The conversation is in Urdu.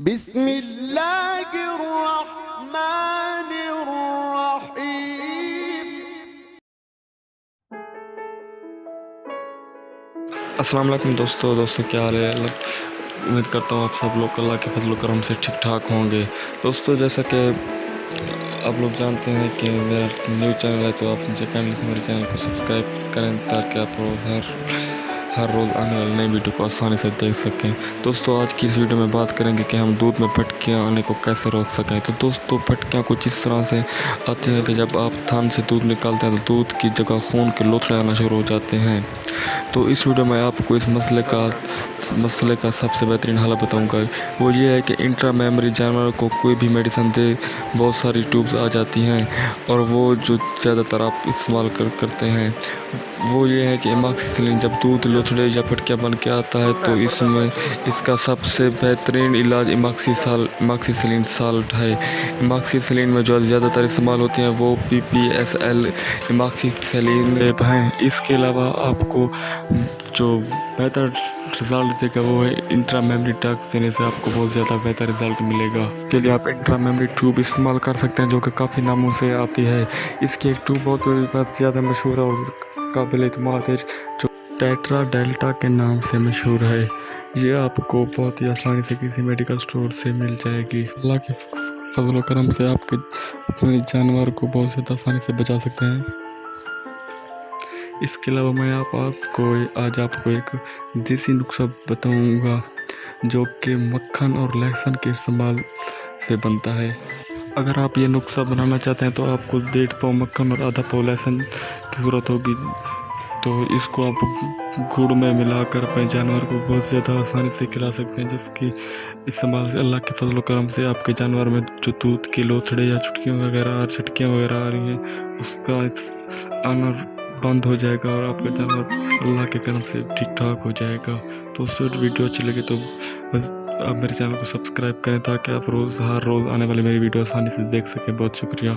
بسم اللہ الرحمن الرحیم۔ السلام علیکم دوستو کیا حال ہے؟ امید کرتا ہوں آپ سب لوگ اللہ کے فضل و کرم سے ٹھیک ٹھاک ہوں گے۔ دوستو جیسا کہ آپ لوگ جانتے ہیں کہ میرا نیو چینل ہے، تو آپ ان سے کائنڈلی سے میرے چینل کو سبسکرائب کریں تاکہ آپ ہر روز آنے والی نئی ویڈیو کو آسانی سے دیکھ سکیں۔ دوستو آج کی اس ویڈیو میں بات کریں گے کہ ہم دودھ میں پھٹکیاں آنے کو کیسے روک سکیں۔ تو دوستو پھٹکیاں کچھ اس طرح سے آتی ہیں کہ جب آپ تھان سے دودھ نکالتے ہیں تو دودھ کی جگہ خون کے لوتھڑے آنا شروع ہو جاتے ہیں۔ تو اس ویڈیو میں آپ کو اس مسئلے کا سب سے بہترین حل بتاؤں گا۔ وہ یہ ہے کہ انٹرا میموری جانور کو کوئی بھی میڈیسن دے، بہت ساری ٹیوبز آ جاتی ہیں، اور وہ جو زیادہ تر آپ استعمال کرتے ہیں وہ یہ ہے کہ ایماکسیسلین۔ جب دودھ لوتھڑے یا پھٹکیاں بن کے آتا ہے تو اس کا سب سے بہترین علاج ایماکسیسلین سالٹ ہے۔ ایماکسیسلین میں جو زیادہ تر استعمال ہوتی ہیں وہ PPSL ایماکسیسلین لیب ہیں۔ اس کے علاوہ آپ کو جو بہتر رزلٹ دے گا وہ ہے انٹرا میموری ڈرگس دینے سے آپ کو بہت زیادہ بہتر رزلٹ ملے گا۔ اس کے لیے آپ انٹرا میموری ٹیوب استعمال کر سکتے ہیں جو کہ کافی ناموں سے آتی ہے۔ اس کی ایک ٹیوب بہت زیادہ مشہور ہے اور قابل اعتماد ہے جو ٹیٹرا ڈیلٹا کے نام سے مشہور ہے۔ یہ آپ کو بہت ہی آسانی سے کسی میڈیکل سٹور سے مل جائے گی۔ اللہ کے فضل و کرم سے آپ کے اپنے جانور کو بہت زیادہ آسانی سے بچا سکتے ہیں۔ اس کے علاوہ میں آج آپ کو ایک دیسی نسخہ بتاؤں گا جو کہ مکھن اور لہسن کے استعمال سے بنتا ہے۔ اگر آپ یہ نسخہ بنانا چاہتے ہیں تو آپ کو 1.5 پاؤ مکھن اور آدھا پاؤ لہسن کی ضرورت ہوگی۔ تو اس کو آپ گڑ میں ملا کر اپنے جانور کو بہت زیادہ آسانی سے کھلا سکتے ہیں، جس کی استعمال سے اللہ کے فضل و کرم سے آپ کے جانور میں جو دودھ کے لوتھڑے یا چھٹکیاں وغیرہ آ رہی ہیں اس کا آنا بند ہو جائے گا اور آپ کا جانور اللہ کے کرم سے ٹھیک ٹھاک ہو جائے گا۔ تو اس ویڈیو اچھی لگے تو آپ میرے چینل کو سبسکرائب کریں تاکہ آپ ہر روز آنے والی میری ویڈیو آسانی سے دیکھ سکیں۔ بہت شکریہ۔